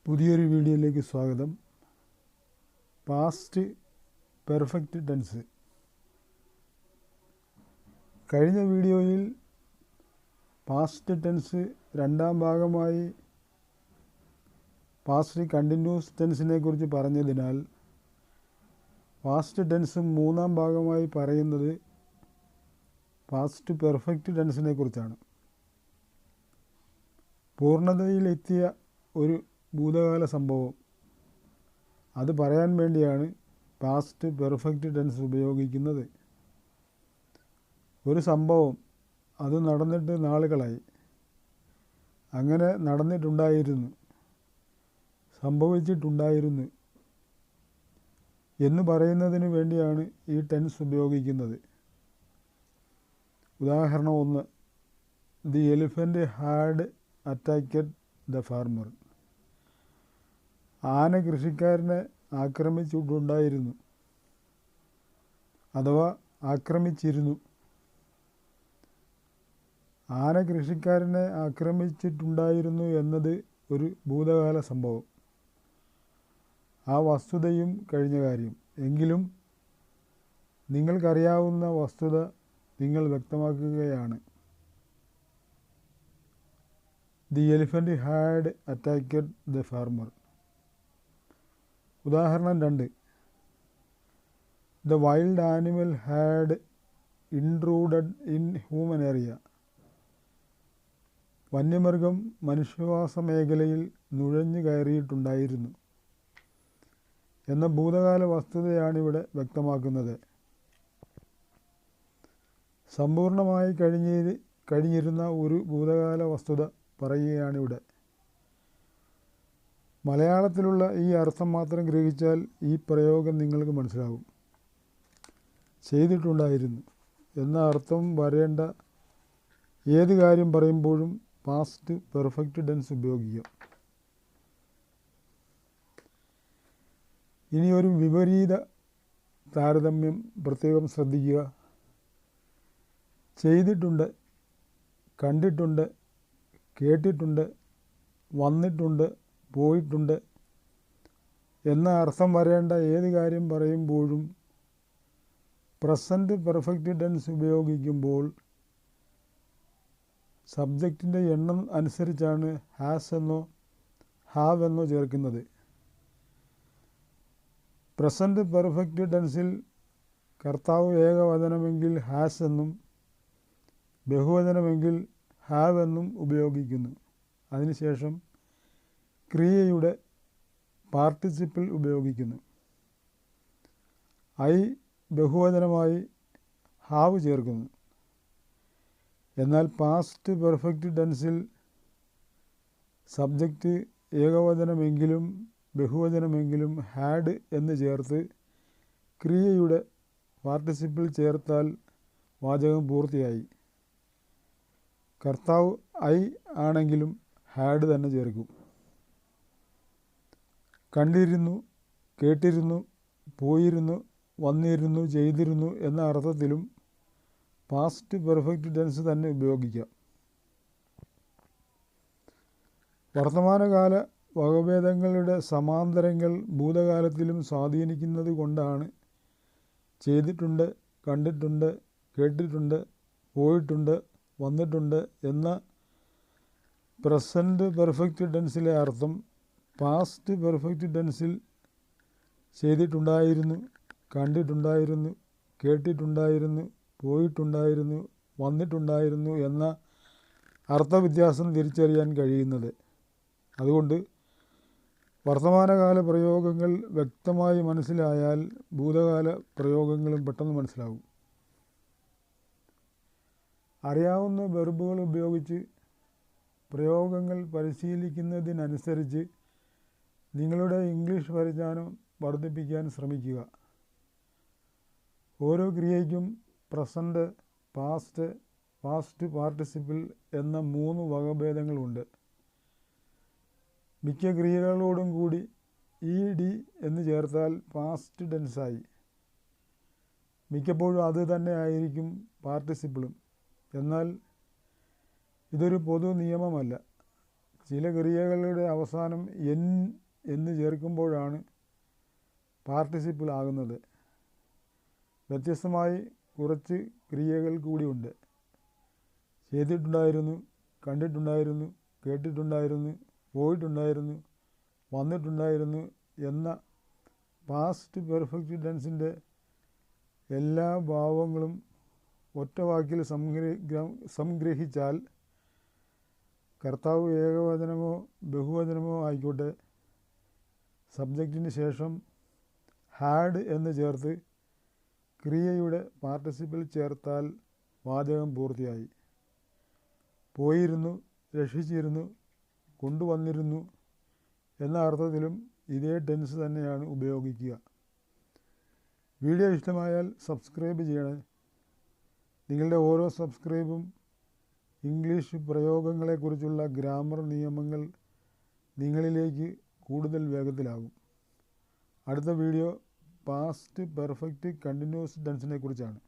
പുതിയൊരു വീഡിയോയിലേക്ക് സ്വാഗതം. Past perfect tense. കഴിഞ്ഞ വീഡിയോയിൽ പാസ്റ്റ് ടെൻസ് രണ്ടാം ഭാഗമായി പാസ്റ്റ് കണ്ടിന്യൂസ് ടെൻസിനെ കുറിച്ച് പറഞ്ഞതിനാൽ പാസ്റ്റ് ടെൻസ് മൂന്നാം ഭാഗമായി പറയുന്നത് പാസ്റ്റ് പെർഫെക്റ്റ് ടെൻസിനെ കുറിച്ചാണ്. പൂർണ്ണതയിലെത്തിയ ഒരു ഭൂതകാല സംഭവം, അത് പറയാൻ വേണ്ടിയാണ് പാസ്റ്റ് പെർഫെക്റ്റ് ടെൻസ് ഉപയോഗിക്കുന്നത്. ഒരു സംഭവം അത് നടന്നിട്ട് നാളുകളായി, അങ്ങനെ നടന്നിട്ടുണ്ടായിരുന്നു, സംഭവിച്ചിട്ടുണ്ടായിരുന്നു എന്ന് പറയുന്നതിന് വേണ്ടിയാണ് ഈ ടെൻസ് ഉപയോഗിക്കുന്നത്. ഉദാഹരണം 1. The elephant had attacked the farmer. ആന കൃഷിക്കാരനെ ആക്രമിച്ചിട്ടുണ്ടായിരുന്നു അഥവാ ആക്രമിച്ചിരുന്നു. ആന കൃഷിക്കാരനെ ആക്രമിച്ചിട്ടുണ്ടായിരുന്നു എന്നത് ഒരു ഭൂതകാല സംഭവം, ആ വസ്തുതയും കഴിഞ്ഞ കാര്യം. എങ്കിലും നിങ്ങൾക്കറിയാവുന്ന വസ്തുത നിങ്ങൾ വ്യക്തമാക്കുകയാണ്. The elephant had attacked the farmer. ഉദാഹരണം 2. The wild animal had intruded in human area. വന്യമൃഗം മനുഷ്യവാസ മേഖലയിൽ നുഴഞ്ഞു കയറിയിട്ടുണ്ടായിരുന്നു എന്ന ഭൂതകാല വസ്തുതയാണിവിടെ വ്യക്തമാക്കുന്നത്. സമ്പൂർണമായി കഴിഞ്ഞിരുന്ന ഒരു ഭൂതകാല വസ്തുത പറയുകയാണിവിടെ. മലയാളത്തിലുള്ള ഈ അർത്ഥം മാത്രം ഗ്രഹിച്ചാൽ ഈ പ്രയോഗം നിങ്ങൾക്ക് മനസ്സിലാകും. ചെയ്തിട്ടുണ്ടായിരുന്നു എന്ന അർത്ഥം വരേണ്ട ഏത് കാര്യം പറയുമ്പോഴും പാസ്റ്റ് പെർഫെക്റ്റ് ടെൻസ് ഉപയോഗിക്കാം. ഇനി ഒരു വിപരീത താരതമ്യം പ്രത്യേകം ശ്രദ്ധിക്കുക. ചെയ്തിട്ടുണ്ട്, കണ്ടിട്ടുണ്ട്, കേട്ടിട്ടുണ്ട്, വന്നിട്ടുണ്ട്, പോയിട്ടുണ്ട് എന്ന അർത്ഥം വരേണ്ട ഏത് കാര്യം പറയുമ്പോഴും പ്രസൻറ്റ് പെർഫെക്റ്റ് ടെൻസ് ഉപയോഗിക്കുമ്പോൾ സബ്ജക്റ്റിൻ്റെ എണ്ണം അനുസരിച്ചാണ് ഹാസ് എന്നോ ഹാവ് എന്നോ ചേർക്കുന്നത്. പ്രസൻറ്റ് പെർഫെക്റ്റ് ടെൻസിൽ കർത്താവ് ഏകവചനമെങ്കിൽ ഹാസ് എന്നും ബഹുവചനമെങ്കിൽ ഹാവ് എന്നും ഉപയോഗിക്കുന്നു. അതിനുശേഷം ക്രിയയുടെ പാർട്ടിസിപ്പിൾ ഉപയോഗിക്കുന്നു. ഐ ബഹുവചനമായി ഹാവ് ചേർക്കുന്നു. എന്നാൽ പാസ്റ്റ് പെർഫെക്റ്റ് ടെൻസിൽ സബ്ജക്റ്റ് ഏകവചനമെങ്കിലും ബഹുവചനമെങ്കിലും ഹാഡ് എന്ന് ചേർത്ത് ക്രിയയുടെ പാർട്ടിസിപ്പിൾ ചേർത്താൽ വാചകം പൂർത്തിയായി. കർത്താവ് ഐ ആണെങ്കിലും ഹാഡ് തന്നെ ചേർക്കും. കണ്ടിരുന്നു, കേട്ടിരുന്നു, പോയിരുന്നു, വന്നിരുന്നു, ചെയ്തിരുന്നു എന്ന അർത്ഥത്തിലും പാസ്റ്റ് പെർഫെക്റ്റ് ടെൻസ് തന്നെ ഉപയോഗിക്കാം. വർത്തമാനകാല വകഭേദങ്ങളുടെ സമാന്തരങ്ങൾ ഭൂതകാലത്തിലും സ്വാധീനിക്കുന്നത് കൊണ്ടാണ് ചെയ്തിട്ടുണ്ട്, കണ്ടിട്ടുണ്ട്, കേട്ടിട്ടുണ്ട്, പോയിട്ടുണ്ട്, വന്നിട്ടുണ്ട് എന്ന പ്രസൻറ്റ് പെർഫെക്റ്റ് ടെൻസിലെ അർത്ഥം പാസ്റ്റ് പെർഫെക്റ്റ് ടെൻസിൽ ചെയ്തിട്ടുണ്ടായിരുന്നു, കണ്ടിട്ടുണ്ടായിരുന്നു, കേട്ടിട്ടുണ്ടായിരുന്നു, പോയിട്ടുണ്ടായിരുന്നു, വന്നിട്ടുണ്ടായിരുന്നു എന്ന അർത്ഥവ്യത്യാസം തിരിച്ചറിയാൻ കഴിയുന്നത്. അതുകൊണ്ട് വർത്തമാനകാല പ്രയോഗങ്ങൾ വ്യക്തമായി മനസ്സിലായാൽ ഭൂതകാല പ്രയോഗങ്ങളും പെട്ടെന്ന് മനസ്സിലാകും. അറിയാവുന്ന വെർബുകൾ ഉപയോഗിച്ച് പ്രയോഗങ്ങൾ പരിശീലിക്കുന്നതിനനുസരിച്ച് നിങ്ങളുടെ ഇംഗ്ലീഷ് പരിജ്ഞാനം വർദ്ധിപ്പിക്കാൻ ശ്രമിക്കുക. ഓരോ ക്രിയയ്ക്കും പ്രസൻറ്റ്, പാസ്റ്റ്, പാസ്റ്റ് പാർട്ടിസിപ്പിൾ എന്ന 3 വകഭേദങ്ങളുണ്ട്. മിക്ക ക്രിയകളോടും കൂടി ഇ-ഡി എന്ന് ചേർത്താൽ പാസ്റ്റ് ടെൻസായി. മിക്കപ്പോഴും അത് തന്നെ ആയിരിക്കും പാർട്ടിസിപ്പിളും. എന്നാൽ ഇതൊരു പൊതു നിയമമല്ല. ചില ക്രിയകളുടെ അവസാനം എൻ എന്ന് ചേർക്കുമ്പോഴാണ് പാർട്ടിസിപ്പിൾ ആകുന്നത്. വ്യത്യസ്തമായി കുറച്ച് ക്രിയകൾ കൂടിയുണ്ട്. ചെയ്തിട്ടുണ്ടായിരുന്നു, കണ്ടിട്ടുണ്ടായിരുന്നു, കേട്ടിട്ടുണ്ടായിരുന്നു, പോയിട്ടുണ്ടായിരുന്നു, വന്നിട്ടുണ്ടായിരുന്നു എന്ന പാസ്റ്റ് പെർഫെക്റ്റ് ടെൻസിൻ്റെ എല്ലാ ഭാവങ്ങളും ഒറ്റ വാക്കിൽ സംഗ്രഹിച്ചാൽ കർത്താവ് ഏകവചനമോ ബഹുവചനമോ ആയിക്കോട്ടെ, സബ്ജക്റ്റിന് ശേഷം ഹാഡ് എന്ന് ചേർത്ത് ക്രിയയുടെ പാർട്ടിസിപ്പിൾ ചേർത്താൽ വാചകം പൂർത്തിയായി. പോയിരുന്നു, രക്ഷിച്ചിരുന്നു, കൊണ്ടുവന്നിരുന്നു എന്ന അർത്ഥത്തിലും ഇതേ ടെൻസ് തന്നെയാണ് ഉപയോഗിക്കുക. വീഡിയോ ഇഷ്ടമായാൽ സബ്സ്ക്രൈബ് ചെയ്യണേ. നിങ്ങളുടെ ഓരോ സബ്സ്ക്രൈബും ഇംഗ്ലീഷ് പ്രയോഗങ്ങളെക്കുറിച്ചുള്ള ഗ്രാമർ നിയമങ്ങൾ നിങ്ങളിലേക്ക് കൂടുതൽ വേഗത്തിലാകും. അടുത്ത വീഡിയോ പാസ്റ്റ് പെർഫെക്റ്റ് കണ്ടിന്യൂസ് ടെൻസിനെ കുറിച്ചാണ്.